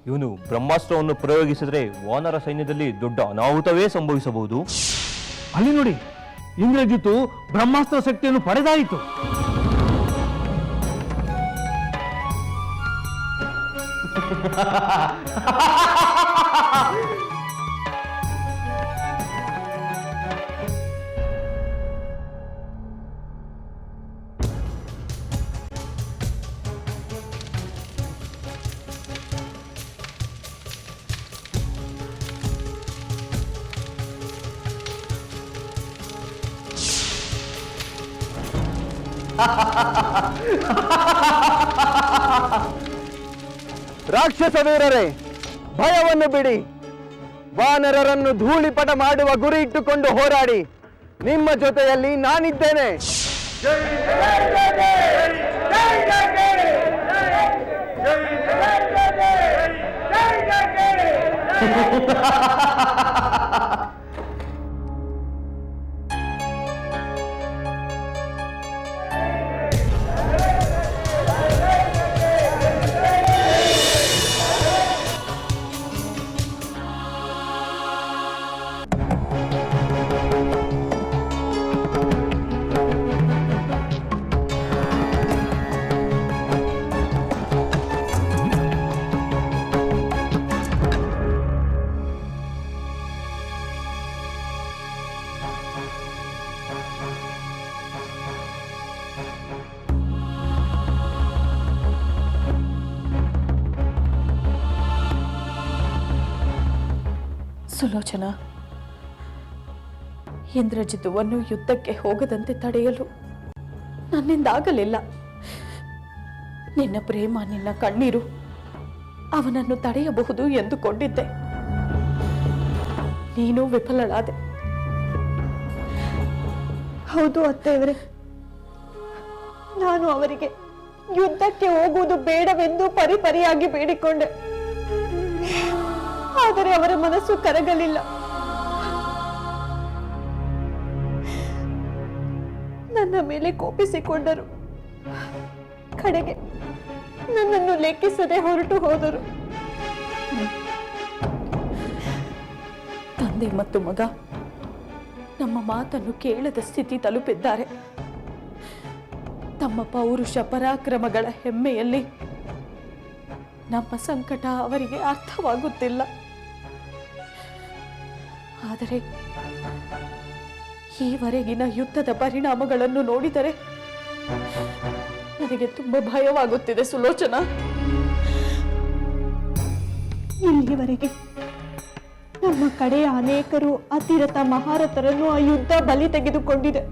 ಇವನು ಬ್ರಹ್ಮಾಸ್ತ್ರವನ್ನು ಪ್ರಯೋಗಿಸಿದ್ರೆ ವಾನರ ಸೈನ್ಯದಲ್ಲಿ ದೊಡ್ಡ ಅನಾಹುತವೇ ಸಂಭವಿಸಬಹುದು. ಅಲ್ಲಿ ನೋಡಿ, ಇಂದ್ರಜಿತ್ತು ಬ್ರಹ್ಮಾಸ್ತ್ರ ಶಕ್ತಿಯನ್ನು ಪಡೆದಾಯಿತು. ರಾಕ್ಷಸ ವೀರರೇ, ಭಯವನ್ನು ಬಿಡಿ. ವಾನರರನ್ನು ಧೂಳಿಪಟ ಮಾಡುವ ಗುರಿ ಇಟ್ಟುಕೊಂಡು ಹೋರಾಡಿ. ನಿಮ್ಮ ಜೊತೆಯಲ್ಲಿ ನಾನಿದ್ದೇನೆ. ಸುಲೋಚನಾ, ಇಂದ್ರಜಿತುವನ್ನು ಯುದ್ಧಕ್ಕೆ ಹೋಗದಂತೆ ತಡೆಯಲು ನನ್ನಿಂದಾಗಲಿಲ್ಲ. ನಿನ್ನ ಪ್ರೇಮ, ನಿನ್ನ ಕಣ್ಣೀರು ಅವನನ್ನು ತಡೆಯಬಹುದು ಎಂದುಕೊಂಡಿದ್ದೆ. ನೀನು ವಿಫಲಳಾದೆ. ಹೌದು ಅತ್ತೆಯವರೇ, ನಾನು ಅವರಿಗೆ ಯುದ್ಧಕ್ಕೆ ಹೋಗುವುದು ಬೇಡವೆಂದು ಪರಿಪರಿಯಾಗಿ ಬೇಡಿಕೊಂಡೆ. ಆದರೆ ಅವರ ಮನಸ್ಸು ಕರಗಲಿಲ್ಲ. ನನ್ನ ಮೇಲೆ ಕೋಪಿಸಿಕೊಂಡರು. ಕಡೆಗೆ ನನ್ನನ್ನು ಲೆಕ್ಕಿಸದೆ ಹೊರಟು ಹೋದರು. ತಂದೆ ಮತ್ತು ಮಗ ನಮ್ಮ ಮಾತನ್ನು ಕೇಳದ ಸ್ಥಿತಿ ತಲುಪಿದ್ದಾರೆ. ತಮ್ಮ ಪೌರುಷ ಪರಾಕ್ರಮಗಳ ಹೆಮ್ಮೆಯಲ್ಲಿ ನಮ್ಮ ಸಂಕಟ ಅವರಿಗೆ ಅರ್ಥವಾಗುತ್ತಿಲ್ಲ. ಆದರೆ ಈವರೆಗಿನ ಯುದ್ಧದ ಪರಿಣಾಮಗಳನ್ನು ನೋಡಿದರೆ ನನಗೆ ತುಂಬಾ ಭಯವಾಗುತ್ತಿದೆ ಸುಲೋಚನಾ. ಇಲ್ಲಿವರೆಗೆ ನಮ್ಮ ಕಡೆಯ ಅನೇಕರು ಅತಿರಥ ಮಹಾರಥರನ್ನು ಆ ಯುದ್ಧ ಬಲಿ ತೆಗೆದುಕೊಂಡಿದೆ.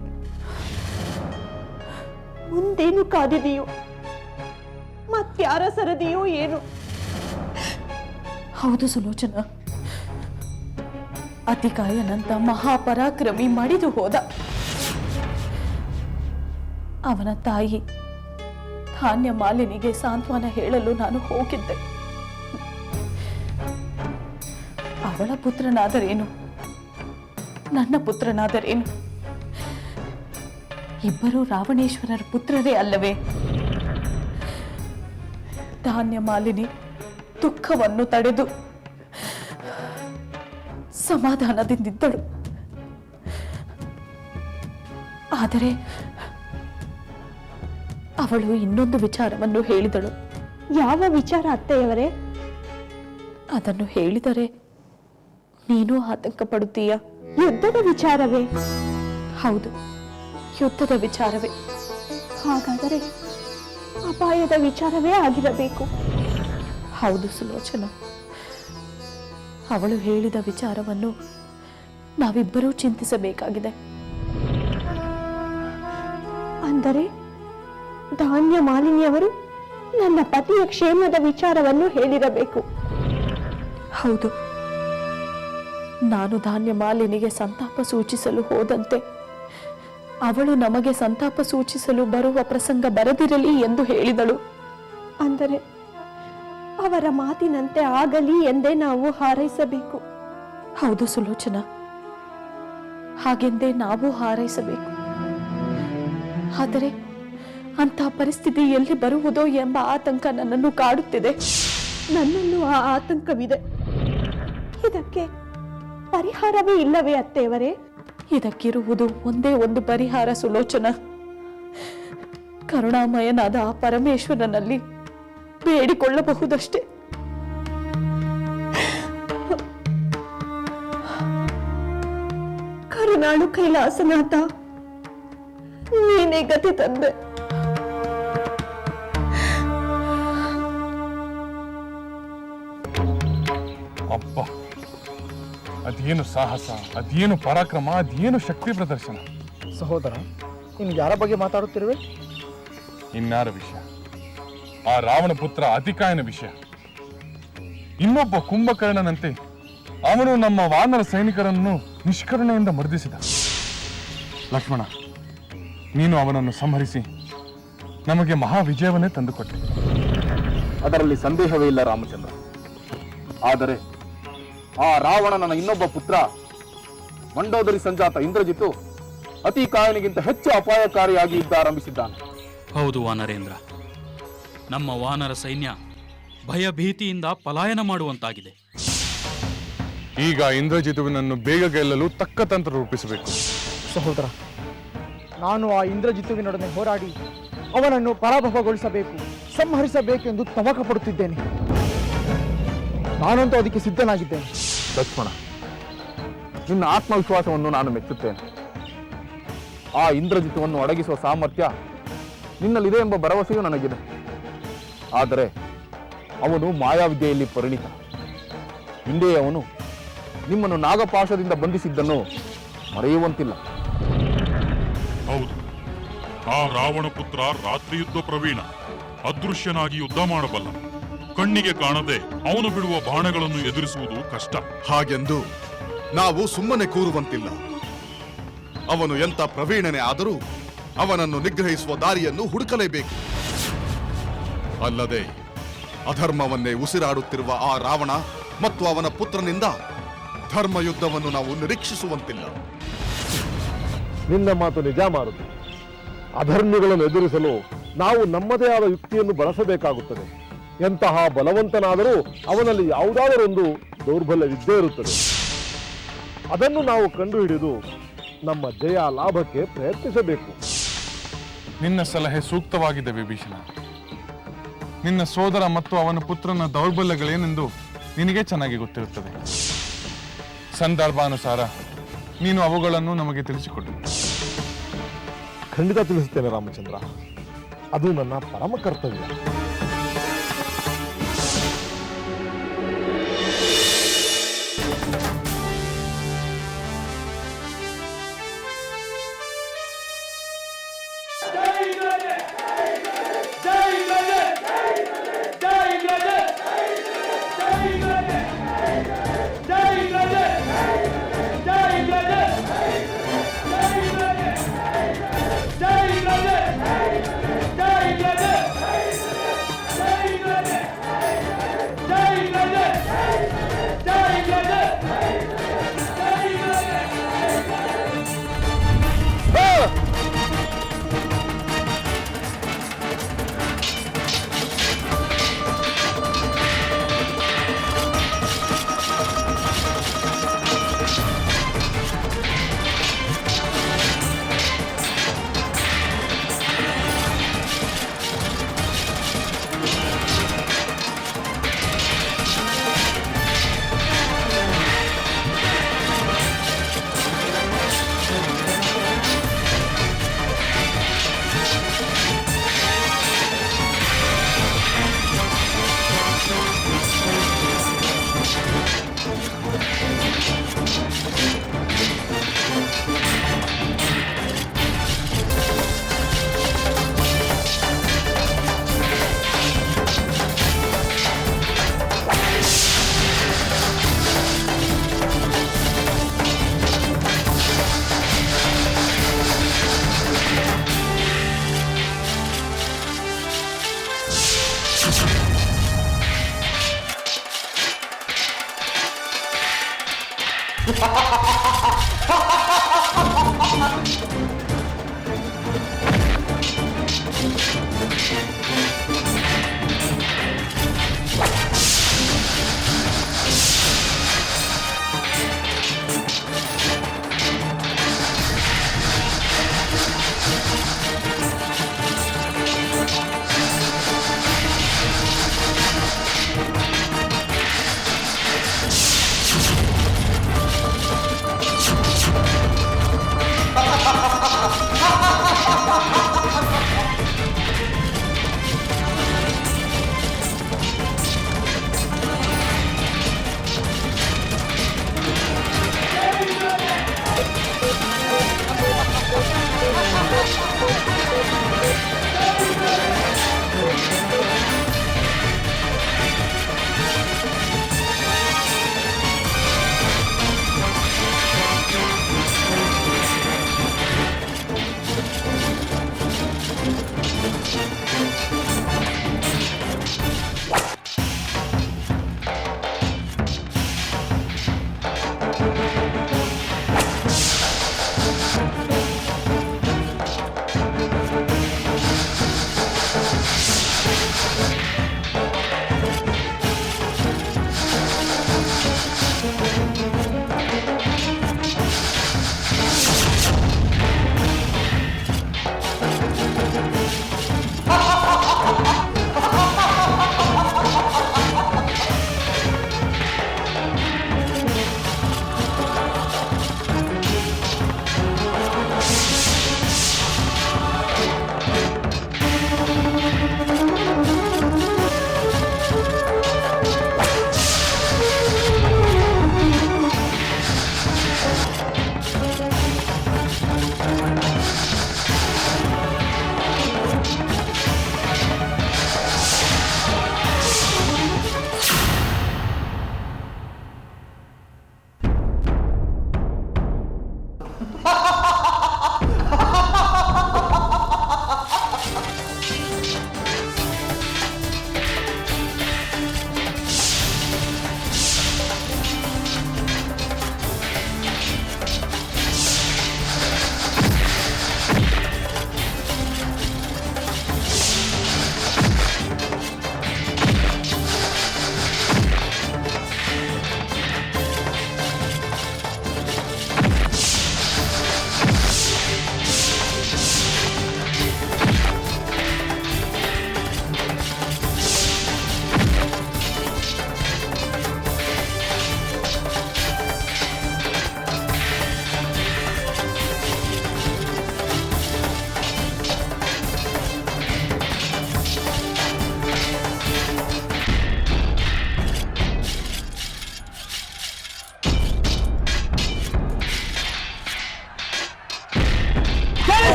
ಮುಂದೇನು ಕಾದಿದೆಯೋ, ಮತ್ಯಾರ ಸರದಿಯೋ ಏನು? ಹೌದು ಸುಲೋಚನಾ, ಅತಿಕಾಯನಂತ ಮಹಾಪರಾಕ್ರಮಿ ಮಡಿದು ಹೋದ. ಅವನ ತಾಯಿ ಧಾನ್ಯ ಮಾಲಿನಿಗೆ ಸಾಂತ್ವನ ಹೇಳಲು ನಾನು ಹೋಗಿದ್ದೆ. ಅವಳ ಪುತ್ರನಾದರೇನು, ನನ್ನ ಪುತ್ರನಾದರೇನು? ಇಬ್ಬರು ರಾವಣೇಶ್ವರರ ಪುತ್ರರೇ ಅಲ್ಲವೇ? ಧಾನ್ಯ ಮಾಲಿನಿ ದುಃಖವನ್ನು ತಡೆದು ಸಮಾಧಾನದಿಂದಿದ್ದಳು. ಆದರೆ ಅವಳು ಇನ್ನೊಂದು ವಿಚಾರವನ್ನು ಹೇಳಿದಳು. ಯಾವ ವಿಚಾರ ಅತ್ತೆಯವರೇ? ಅದನ್ನು ಹೇಳಿದರೆ ನೀನು ಆತಂಕ ಪಡುತ್ತೀಯ. ಯುದ್ಧದ ವಿಚಾರವೇ? ಹೌದು, ಯುದ್ಧದ ವಿಚಾರವೇ. ಹಾಗಾದರೆ ಅಪಾಯದ ವಿಚಾರವೇ ಆಗಿರಬೇಕು. ಹೌದು ಸುಲೋಚನಾ, ಅವಳು ಹೇಳಿದ ವಿಚಾರವನ್ನು ನಾವಿಬ್ಬರೂ ಚಿಂತಿಸಬೇಕಾಗಿದೆ. ಅಂದರೆ ಧಾನ್ಯ ಮಾಲಿನಿಯವರು ನನ್ನ ಪತಿಯ ಕ್ಷೇಮದ ವಿಚಾರವನ್ನು ಹೇಳಿರಬೇಕು. ಹೌದು, ನಾನು ಧಾನ್ಯ ಮಾಲಿನಿಗೆ ಸಂತಾಪ ಸೂಚಿಸಲು ಹೋದಂತೆ ಅವಳು ನಮಗೆ ಸಂತಾಪ ಸೂಚಿಸಲು ಬರುವ ಪ್ರಸಂಗ ಬರದಿರಲಿ ಎಂದು ಹೇಳಿದಳು. ಅಂದರೆ ಅವರ ಮಾತಿನಂತೆ ಆಗಲಿ ಎಂದೇ ನಾವು ಹಾರೈಸಬೇಕು. ಹೌದು ಸುಲೋಚನಾ, ಹಾಗೆಂದೇ ನಾವು ಹಾರೈಸಬೇಕು. ಆದರೆ ಅಂತಹ ಪರಿಸ್ಥಿತಿ ಎಲ್ಲಿ ಬರುವುದೋ ಎಂಬ ಆತಂಕ ನನ್ನನ್ನು ಕಾಡುತ್ತಿದೆ. ನನ್ನಲ್ಲೂ ಆ ಆತಂಕವಿದೆ. ಇದಕ್ಕೆ ಪರಿಹಾರವೇ ಇಲ್ಲವೇ ಅತ್ತೆಯವರೇ? ಇದಕ್ಕಿರುವುದು ಒಂದೇ ಒಂದು ಪರಿಹಾರ ಸುಲೋಚನ. ಕರುಣಾಮಯನಾದ ಆ ಪರಮೇಶ್ವರನಲ್ಲಿ ಬೇಡಿಕೊಳ್ಳಬಹುದಷ್ಟೇ. ಕರುಣಾಳು ಕೈಲಾಸನಾಥ, ನೀನೇ ಗತಿ ತಂದೆ. ಅಬ್ಬ, ಅದೇನು ಸಾಹಸ, ಅದೇನು ಪರಾಕ್ರಮ, ಅದೇನು ಶಕ್ತಿ ಪ್ರದರ್ಶನ. ಸಹೋದರ, ನಿನ್ಗೆ ಯಾರ ಬಗ್ಗೆ ಮಾತಾಡುತ್ತಿರುವೆ? ಇನ್ನಾರ ವಿಷಯ? ಆ ರಾವಣ ಪುತ್ರ ಅತಿಕಾಯನ ವಿಷಯ. ಇನ್ನೊಬ್ಬ ಕುಂಭಕರ್ಣನಂತೆ ಅವನು ನಮ್ಮ ವಾನರ ಸೈನಿಕರನ್ನು ನಿಷ್ಕರುಣೆಯಿಂದ ಮರ್ದಿಸಿದ. ಲಕ್ಷ್ಮಣ, ನೀನು ಅವನನ್ನು ಸಂಹರಿಸಿ ನಮಗೆ ಮಹಾವಿಜಯವನ್ನೇ ತಂದುಕೊಟ್ಟೆ. ಅದರಲ್ಲಿ ಸಂದೇಹವೇ ಇಲ್ಲ ರಾಮಚಂದ್ರ. ಆದರೆ ಆ ರಾವಣನ ಇನ್ನೊಬ್ಬ ಪುತ್ರ ಮಂಡೋದರಿ ಸಂಜಾತ ಇಂದ್ರಜಿತ್ತು ಅತಿ ಕಾಯನಿಗಿಂತ ಹೆಚ್ಚು ಅಪಾಯಕಾರಿಯಾಗಿ ಯುದ್ಧ ಆರಂಭಿಸಿದ್ದಾನೆ. ಹೌದು ವಾನರೇಂದ್ರ, ನಮ್ಮ ವಾನರ ಸೈನ್ಯ ಭಯಭೀತಿಯಿಂದ ಪಲಾಯನ ಮಾಡುವಂತಾಗಿದೆ. ಈಗ ಇಂದ್ರಜಿತುವಿನನ್ನು ಬೇಗ ಗೆಲ್ಲಲು ತಕ್ಕ ತಂತ್ರ ರೂಪಿಸಬೇಕು. ಸಹೋದರ, ನಾನು ಆ ಇಂದ್ರಜಿತ್ತುವಿನೊಡನೆ ಹೋರಾಡಿ ಅವನನ್ನು ಪರಾಭವಗೊಳಿಸಬೇಕು, ಸಂಹರಿಸಬೇಕೆಂದು ತವಕ ಪಡುತ್ತಿದ್ದೇನೆ. ನಾನಂತೂ ಅದಕ್ಕೆ ಸಿದ್ಧನಾಗಿದ್ದೇನೆ. ಲಕ್ಷ್ಮಣ, ನಿನ್ನ ಆತ್ಮವಿಶ್ವಾಸವನ್ನು ನಾನು ಮೆಚ್ಚುತ್ತೇನೆ. ಆ ಇಂದ್ರಜಿತುವನ್ನು ಅಡಗಿಸುವ ಸಾಮರ್ಥ್ಯ ನಿನ್ನಲ್ಲಿದೆ ಎಂಬ ಭರವಸೆಯೂ ನನಗಿದೆ. ಆದರೆ ಅವನು ಮಾಯಾವಿದ್ಯೆಯಲ್ಲಿ ಪರಿಣಿತ. ಹಿಂದೆ ಅವನು ನಿಮ್ಮನ್ನು ನಾಗಪಾಶದಿಂದ ಬಂಧಿಸಿದ್ದನ್ನು ಮರೆಯುವಂತಿಲ್ಲ. ಹೌದು, ಆ ರಾವಣ ಪುತ್ರ ರಾತ್ರಿ ಯುದ್ಧ ಪ್ರವೀಣ, ಅದೃಶ್ಯನಾಗಿ ಯುದ್ಧ ಮಾಡಬಲ್ಲ. ಕಣ್ಣಿಗೆ ಕಾಣದೆ ಅವನು ಬಿಡುವ ಬಾಣಗಳನ್ನು ಎದುರಿಸುವುದು ಕಷ್ಟ. ಹಾಗೆಂದು ನಾವು ಸುಮ್ಮನೆ ಕೂರುವಂತಿಲ್ಲ. ಅವನು ಎಂಥ ಪ್ರವೀಣನೇ ಆದರೂ ಅವನನ್ನು ನಿಗ್ರಹಿಸುವ ದಾರಿಯನ್ನು ಹುಡುಕಲೇಬೇಕು. ಅಲ್ಲದೆ ಅಧರ್ಮವನ್ನೇ ಉಸಿರಾಡುತ್ತಿರುವ ಆ ರಾವಣ ಮತ್ತು ಅವನ ಪುತ್ರನಿಂದ ಧರ್ಮಯುದ್ಧವನ್ನು ನಾವು ನಿರೀಕ್ಷಿಸುವಂತಿಲ್ಲ. ನಿನ್ನ ಮಾತು ನಿಜ ಮಾರುತಿ. ಅಧರ್ಮಿಗಳನ್ನು ಎದುರಿಸಲು ನಾವು ನಮ್ಮದೇ ಆದ ಯುಕ್ತಿಯನ್ನು ಬಳಸಬೇಕಾಗುತ್ತದೆ. ಎಂತಹ ಬಲವಂತನಾದರೂ ಅವನಲ್ಲಿ ಯಾವುದಾದರೊಂದು ದೌರ್ಬಲ್ಯವಿದ್ದೇ ಇರುತ್ತದೆ. ಅದನ್ನು ನಾವು ಕಂಡುಹಿಡಿದು ನಮ್ಮ ಜಯ ಲಾಭಕ್ಕೆ ಪ್ರಯತ್ನಿಸಬೇಕು. ನಿನ್ನ ಸಲಹೆ ಸೂಕ್ತವಾಗಿದೆ ವಿಭೀಷಣ. ನಿನ್ನ ಸೋದರ ಮತ್ತು ಅವನ ಪುತ್ರನ ದೌರ್ಬಲ್ಯಗಳೇನೆಂದು ನಿನಗೆ ಚೆನ್ನಾಗಿ ಗೊತ್ತಿರುತ್ತದೆ. ಸಂದರ್ಭಾನುಸಾರ ನೀನು ಅವುಗಳನ್ನು ನಮಗೆ ತಿಳಿಸಿಕೊಡು. ಖಂಡಿತ ತಿಳಿಸುತ್ತೇನೆ ರಾಮಚಂದ್ರ. ಅದು ನನ್ನ ಪರಮ ಕರ್ತವ್ಯ.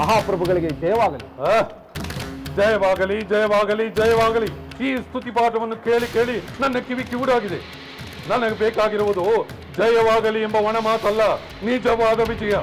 ಮಹಾಪ್ರಭುಗಳಿಗೆ ಜಯವಾಗಲಿ. ಜಯವಾಗಲಿ ಜಯವಾಗಲಿ ಜಯವಾಗಲಿ. ಈ ಸ್ತುತಿ ಪಾಠವನ್ನು ಕೇಳಿ ಕೇಳಿ ನನ್ನ ಕಿವಿ ಕಿವುಡಾಗಿದೆ. ನನಗೆ ಬೇಕಾಗಿರುವುದು ಜಯವಾಗಲಿ ಎಂಬ ಒಣ ಮಾತಲ್ಲ, ನಿಜವಾದ ವಿಜಯ.